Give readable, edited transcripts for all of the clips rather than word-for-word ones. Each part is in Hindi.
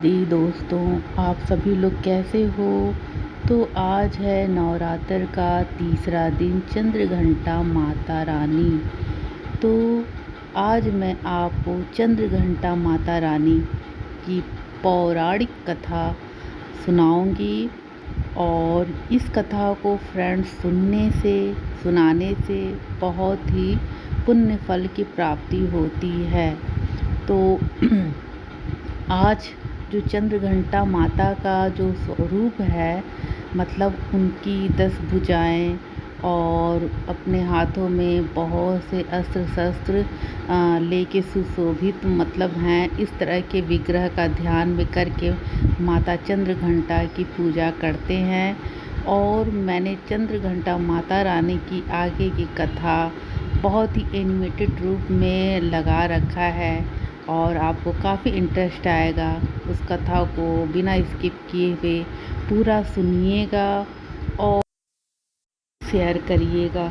जी दोस्तों, आप सभी लोग कैसे हो? तो आज है नवरात्र का तीसरा दिन, चंद्रघंटा माता रानी। तो आज मैं आपको चंद्रघंटा माता रानी की पौराणिक कथा सुनाऊंगी। और इस कथा को फ्रेंड्स सुनाने से बहुत ही पुण्य फल की प्राप्ति होती है। तो आज जो चंद्रघंटा माता का जो स्वरूप है, मतलब उनकी 10 भुजाएं और अपने हाथों में बहुत से अस्त्र शस्त्र लेके सुशोभित मतलब हैं, इस तरह के विग्रह का ध्यान में करके माता चंद्रघंटा की पूजा करते हैं। और मैंने चंद्रघंटा माता रानी की आगे की कथा बहुत ही एनिमेटेड रूप में लगा रखा है और आपको काफ़ी इंटरेस्ट आएगा। उस कथा को बिना स्किप किए हुए पूरा सुनिएगा और शेयर करिएगा।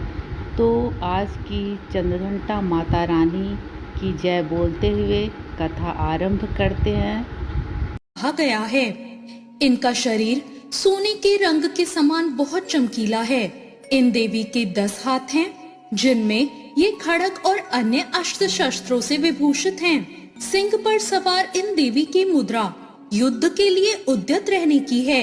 तो आज की चंद्रघंटा माता रानी की जय बोलते हुए कथा आरंभ करते हैं। कहा गया है, इनका शरीर सोने के रंग के समान बहुत चमकीला है। इन देवी के 10 हाथ हैं, जिनमें ये खड़ग और अन्य अस्त्र शस्त्रों से विभूषित हैं। सिंह पर सवार इन देवी की मुद्रा युद्ध के लिए उद्यत रहने की है।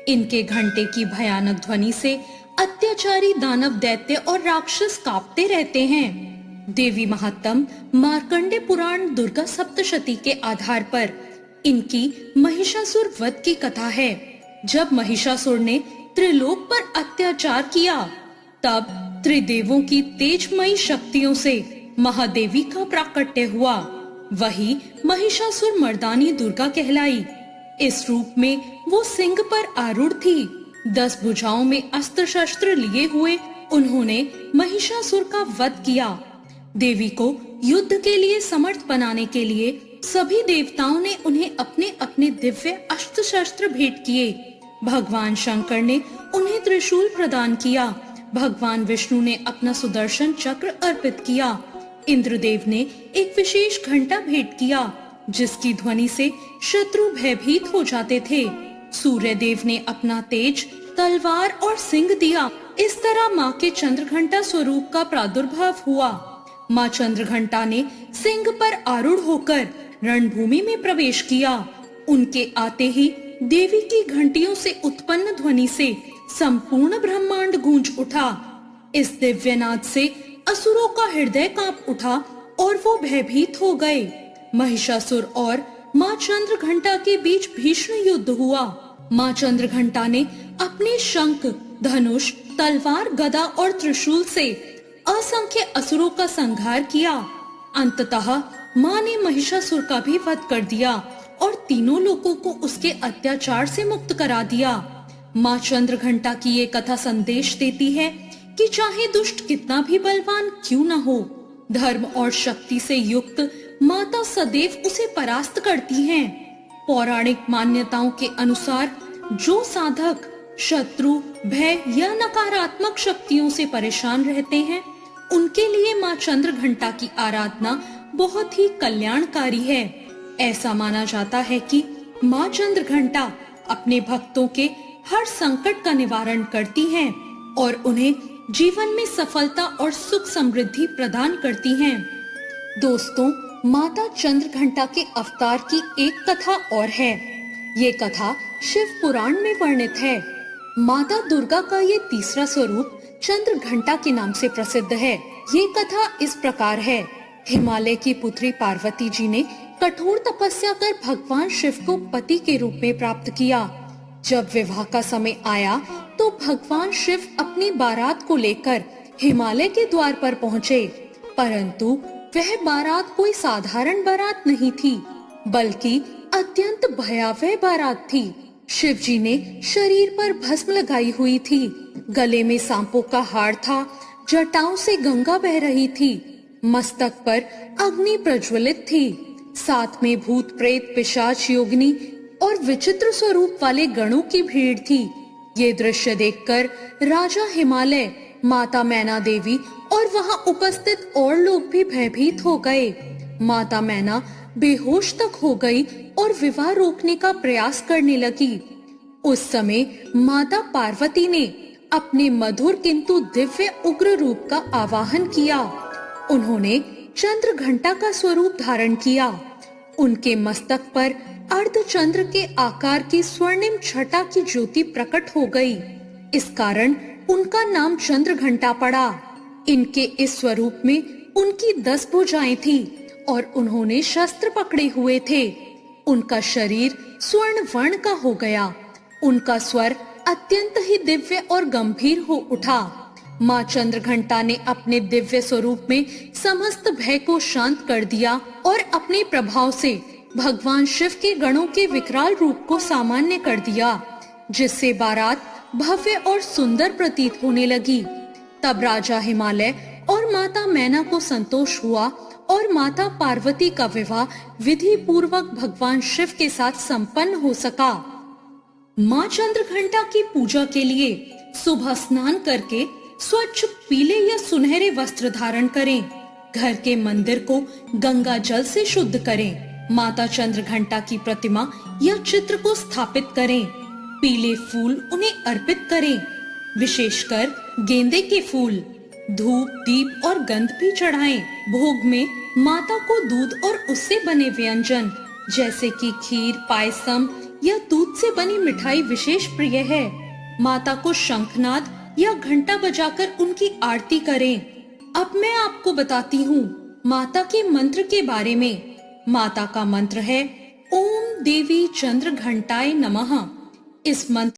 इनके घंटे की भयानक ध्वनि से अत्याचारी दानव, दैत्य और राक्षस कांपते रहते हैं। देवी महात्म मार्कंडे पुराण दुर्गा सप्तशती के आधार पर इनकी महिषासुर वध की कथा है। जब महिषासुर ने त्रिलोक पर अत्याचार किया, तब त्रिदेवों की तेजमयी शक्तियों से महादेवी का प्राकट्य हुआ। वही महिषासुर मर्दानी दुर्गा कहलाई। इस रूप में वो सिंह पर आरूढ़ थी। 10 भुजाओं में अस्त्र शस्त्र लिए हुए उन्होंने महिषासुर का वध किया। देवी को युद्ध के लिए समर्थ बनाने के लिए सभी देवताओं ने उन्हें अपने अपने दिव्य अस्त्र शस्त्र भेंट किए। भगवान शंकर ने उन्हें त्रिशूल प्रदान किया। भगवान विष्णु ने अपना सुदर्शन चक्र अर्पित किया। इंद्रदेव ने एक विशेष घंटा भेंट किया, जिसकी ध्वनि से शत्रु भयभीत हो जाते थे। सूर्य देव ने अपना तेज, तलवार और सिंह दिया। इस तरह माँ के चंद्रघंटा स्वरूप का प्रादुर्भाव हुआ। माँ चंद्रघंटा ने सिंह पर आरूढ़ होकर रणभूमि में प्रवेश किया। उनके आते ही देवी की घंटियों से उत्पन्न ध्वनि से संपूर्ण ब्रह्मांड गूंज उठा। इस दिव्य नाद से असुरों का हृदय कांप उठा और वो भयभीत हो गए। महिषासुर और माँ चंद्रघंटा के बीच भीषण युद्ध हुआ। माँ चंद्रघंटा ने अपने शंख, धनुष, तलवार, गदा और त्रिशूल से असंख्य असुरों का संहार किया। अंततः माँ ने महिषासुर का भी वध कर दिया और तीनों लोगों को उसके अत्याचार से मुक्त करा दिया। माँ चंद्रघंटा की ये कथा संदेश देती है कि चाहे दुष्ट कितना भी बलवान क्यों न हो, धर्म और शक्ति से युक्त माता सदैव उसे परास्त करती हैं। पौराणिक मान्यताओं के अनुसार जो साधक शत्रु, भय या नकारात्मक शक्तियों से परेशान रहते हैं, उनके लिए माँ चंद्रघंटा की आराधना बहुत ही कल्याणकारी है। ऐसा माना जाता है कि माँ चंद्रघंटा अपने भक्तों के हर संकट का निवारण करती हैं और उन्हें जीवन में सफलता और सुख समृद्धि प्रदान करती हैं। दोस्तों, माता चंद्रघंटा के अवतार की एक कथा और है। ये कथा शिव पुराण में वर्णित है। माता दुर्गा का ये तीसरा स्वरूप चंद्रघंटा के नाम से प्रसिद्ध है। ये कथा इस प्रकार है। हिमालय की पुत्री पार्वती जी ने कठोर तपस्या कर भगवान शिव को पति के रूप में प्राप्त किया। जब विवाह का समय आया तो भगवान शिव अपनी बारात को लेकर हिमालय के द्वार पर पहुँचे, परंतु वह बारात कोई साधारण बारात नहीं थी, बल्कि अत्यंत भयावह बारात थी। शिव जी ने शरीर पर भस्म लगाई हुई थी, गले में सांपों का हार था, जटाओं से गंगा बह रही थी, मस्तक पर अग्नि प्रज्वलित थी, साथ में भूत प्रेत, पिशाच, योगिनी और विचित्र स्वरूप वाले गणों की भीड़ थी। ये दृश्य देखकर राजा हिमालय, माता मैना देवी और वहां उपस्थित और लोग भी भयभीत हो गए। माता मैना बेहोश तक हो गई और विवाह रोकने का प्रयास करने लगी। उस समय माता पार्वती ने अपने मधुर किंतु दिव्य उग्र रूप का आवाहन किया। उन्होंने चंद्र घंटा का स्वरूप धारण किया। उनके मस्तक पर अर्धचंद्र के आकार की स्वर्णिम छटा की ज्योति प्रकट हो गई। इस कारण उनका नाम चंद्र घंटा पड़ा। इनके इस स्वरूप में उनकी 10 भुजाएं थी और उन्होंने शस्त्र पकड़े हुए थे। उनका शरीर स्वर्ण वर्ण का हो गया। उनका स्वर अत्यंत ही दिव्य और गंभीर हो उठा। माँ चंद्रघंटा ने अपने दिव्य स्वरूप में समस्त भय को शांत कर दिया और अपने प्रभाव से भगवान शिव के गणों के विकराल रूप को सामान्य कर दिया, जिससे बारात भव्य और सुंदर प्रतीत होने लगी। तब राजा हिमालय और माता मैना को संतोष हुआ और माता पार्वती का विवाह विधि पूर्वक भगवान शिव के साथ संपन्न हो सका। माँ चंद्रघंटा की पूजा के लिए सुबह स्नान करके स्वच्छ पीले या सुनहरे वस्त्र धारण करें। घर के मंदिर को गंगा जल से शुद्ध करें। माता चंद्रघंटा की प्रतिमा या चित्र को स्थापित करें। पीले फूल उन्हें अर्पित करें, विशेषकर गेंदे के फूल। धूप, दीप और गंध भी चढ़ाएं। भोग में माता को दूध और उससे बने व्यंजन जैसे कि खीर, पायसम या दूध से बनी मिठाई विशेष प्रिय है। माता को शंखनाद या घंटा बजाकर उनकी आरती करें। अब मैं आपको बताती हूँ माता के मंत्र के बारे में। माता का मंत्र है ओम देवी चंद्र घंटाय नमः। इस मंत्र